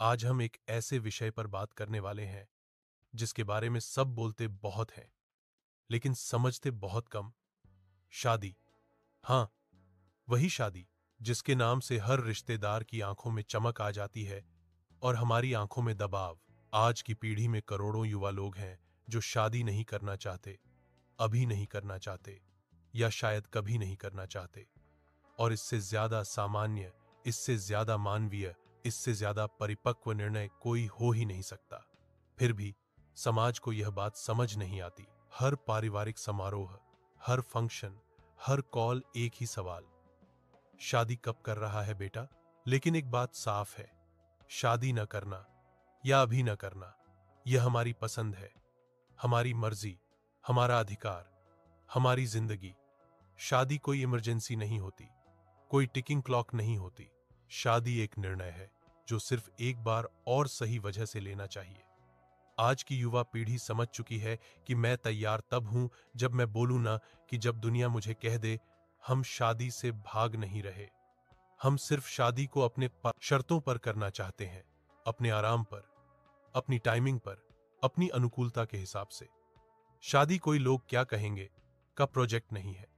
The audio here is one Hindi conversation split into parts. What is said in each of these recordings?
आज हम एक ऐसे विषय पर बात करने वाले हैं जिसके बारे में सब बोलते बहुत हैं, लेकिन समझते बहुत कम। शादी। हाँ, वही शादी जिसके नाम से हर रिश्तेदार की आंखों में चमक आ जाती है और हमारी आंखों में दबाव। आज की पीढ़ी में करोड़ों युवा लोग हैं जो शादी नहीं करना चाहते, अभी नहीं करना चाहते, या शायद कभी नहीं करना चाहते। और इससे ज्यादा सामान्य, इससे ज्यादा मानवीय, इससे ज्यादा परिपक्व निर्णय कोई हो ही नहीं सकता। फिर भी समाज को यह बात समझ नहीं आती। हर पारिवारिक समारोह, हर फंक्शन, हर कॉल एक ही सवाल, शादी कब कर रहा है बेटा? लेकिन एक बात साफ है, शादी न करना या अभी न करना यह हमारी पसंद है, हमारी मर्जी, हमारा अधिकार, हमारी जिंदगी। शादी कोई इमरजेंसी नहीं होती, कोई टिकिंग क्लॉक नहीं होती। शादी एक निर्णय है जो सिर्फ एक बार और सही वजह से लेना चाहिए। आज की युवा पीढ़ी समझ चुकी है कि मैं तैयार तब हूं जब मैं बोलूं ना, कि जब दुनिया मुझे कह दे। हम शादी से भाग नहीं रहे, हम सिर्फ शादी को अपने शर्तों पर करना चाहते हैं, अपने आराम पर, अपनी टाइमिंग पर, अपनी अनुकूलता के हिसाब से। शादी कोई लोग क्या कहेंगे का प्रोजेक्ट नहीं है,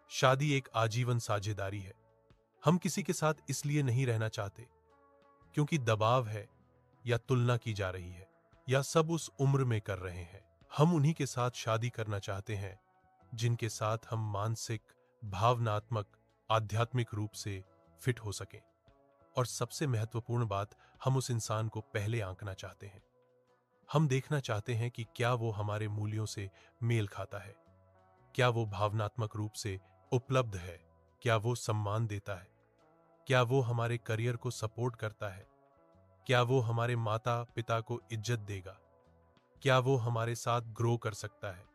शादी एक आजीवन साझेदारी है। हम किसी के साथ इसलिए नहीं रहना चाहते क्योंकि दबाव है, या तुलना की जा रही है, या सब उस उम्र में कर रहे हैं। हम उन्हीं के साथ शादी करना चाहते हैं जिनके साथ हम मानसिक, भावनात्मक, आध्यात्मिक रूप से फिट हो सकें। और सबसे महत्वपूर्ण बात, हम उस इंसान को पहले आंकना चाहते हैं। हम देखना चाहते हैं कि क्या वो हमारे मूल्यों से मेल खाता है, क्या वो भावनात्मक रूप से उपलब्ध है, क्या वो सम्मान देता है, क्या वो हमारे करियर को सपोर्ट करता है, क्या वो हमारे माता पिता को इज्जत देगा, क्या वो हमारे साथ ग्रो कर सकता है।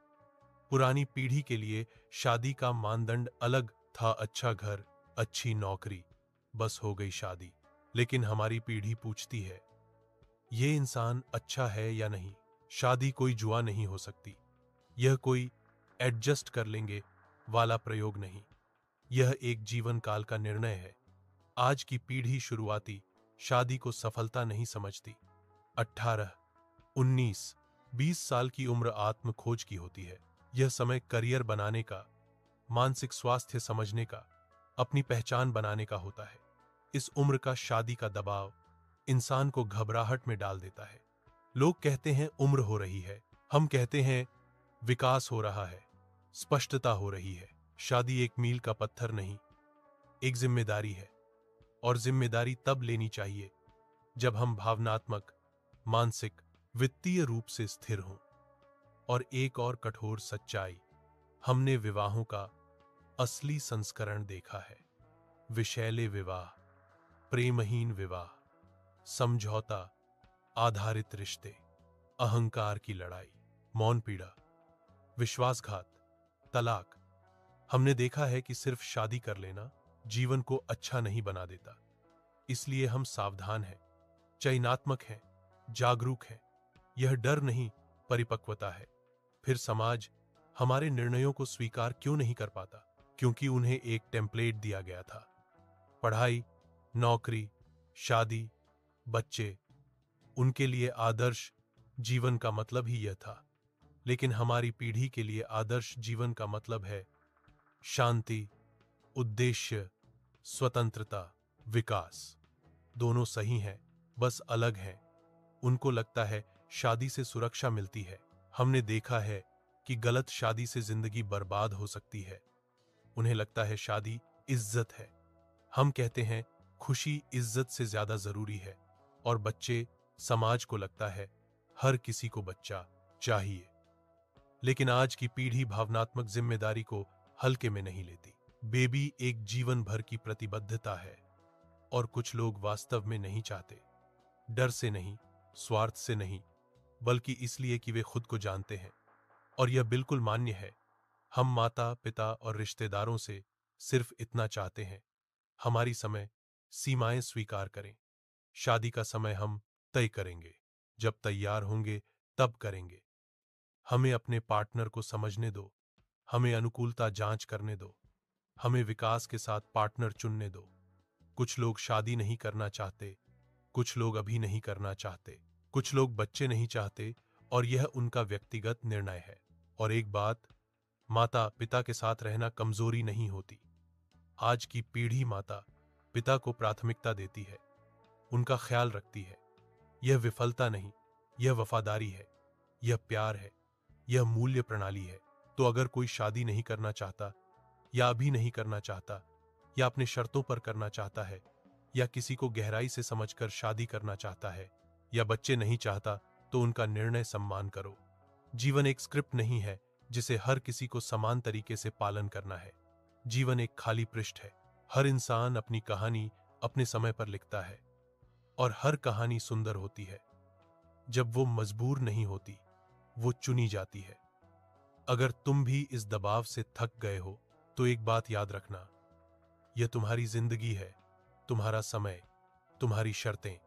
पुरानी पीढ़ी के लिए शादी का मानदंड अलग था, अच्छा घर, अच्छी नौकरी, बस हो गई शादी। लेकिन हमारी पीढ़ी पूछती है, ये इंसान अच्छा है या नहीं? शादी कोई जुआ नहीं हो सकती, यह कोई एडजस्ट कर लेंगे वाला प्रयोग नहीं, यह एक जीवन काल का निर्णय है। आज की पीढ़ी शुरुआती शादी को सफलता नहीं समझती। 18, 19, 20 साल की उम्र आत्म खोज की होती है। यह समय करियर बनाने का, मानसिक स्वास्थ्य समझने का, अपनी पहचान बनाने का होता है। इस उम्र का शादी का दबाव इंसान को घबराहट में डाल देता है। लोग कहते हैं उम्र हो रही है, हम कहते हैं विकास हो रहा है, स्पष्टता हो रही है। शादी एक मील का पत्थर नहीं, एक जिम्मेदारी है। और जिम्मेदारी तब लेनी चाहिए जब हम भावनात्मक, मानसिक, वित्तीय रूप से स्थिर हों। और एक और कठोर सच्चाई, हमने विवाहों का असली संस्करण देखा है। विषैले विवाह, प्रेमहीन विवाह, समझौता आधारित रिश्ते, अहंकार की लड़ाई, मौन पीड़ा, विश्वासघात, तलाक। हमने देखा है कि सिर्फ शादी कर लेना जीवन को अच्छा नहीं बना देता। इसलिए हम सावधान हैं, चयनात्मक हैं, जागरूक हैं। यह डर नहीं, परिपक्वता है। फिर समाज हमारे निर्णयों को स्वीकार क्यों नहीं कर पाता? क्योंकि उन्हें एक टेम्पलेट दिया गया था। पढ़ाई, नौकरी, शादी, बच्चे, उनके लिए आदर्श जीवन का मतलब ही यह था। लेकिन हमारी पीढ़ी के लिए आदर्श जीवन का मतलब है शांति, उद्देश्य, स्वतंत्रता, विकास। दोनों सही हैं, बस अलग हैं। उनको लगता है शादी से सुरक्षा मिलती है। हमने देखा है कि गलत शादी से जिंदगी बर्बाद हो सकती है। उन्हें लगता है शादी इज्जत है। हम कहते हैं खुशी इज्जत से ज्यादा जरूरी है। और बच्चे, समाज को लगता है हर किसी को बच्चा चाहिए। लेकिन आज की पीढ़ी भावनात्मक जिम्मेदारी को हल्के में नहीं लेती। बेबी एक जीवन भर की प्रतिबद्धता है। और कुछ लोग वास्तव में नहीं चाहते, डर से नहीं, स्वार्थ से नहीं, बल्कि इसलिए कि वे खुद को जानते हैं। और यह बिल्कुल मान्य है। हम माता पिता और रिश्तेदारों से सिर्फ इतना चाहते हैं, हमारी समय सीमाएं स्वीकार करें। शादी का समय हम तय करेंगे, जब तैयार होंगे तब करेंगे। हमें अपने पार्टनर को समझने दो, हमें अनुकूलता जांच करने दो, हमें विकास के साथ पार्टनर चुनने दो। कुछ लोग शादी नहीं करना चाहते कुछ लोग अभी नहीं करना चाहते, कुछ लोग बच्चे नहीं चाहते, और यह उनका व्यक्तिगत निर्णय है। और एक बात, माता पिता के साथ रहना कमजोरी नहीं होती। आज की पीढ़ी माता पिता को प्राथमिकता देती है, उनका ख्याल रखती है। यह विफलता नहीं, यह वफादारी है, यह प्यार है, यह मूल्य प्रणाली है। तो अगर कोई शादी नहीं करना चाहता, या अभी नहीं करना चाहता, या अपने शर्तों पर करना चाहता है, या किसी को गहराई से समझकर शादी करना चाहता है, या बच्चे नहीं चाहता, तो उनका निर्णय सम्मान करो। जीवन एक स्क्रिप्ट नहीं है जिसे हर किसी को समान तरीके से पालन करना है। जीवन एक खाली पृष्ठ है। हर इंसान अपनी कहानी अपने समय पर लिखता है, और हर कहानी सुंदर होती है जब वो मजबूर नहीं होती, वो चुनी जाती है। अगर तुम भी इस दबाव से थक गए हो, तो एक बात याद रखना, यह तुम्हारी जिंदगी है, तुम्हारा समय, तुम्हारी शर्तें।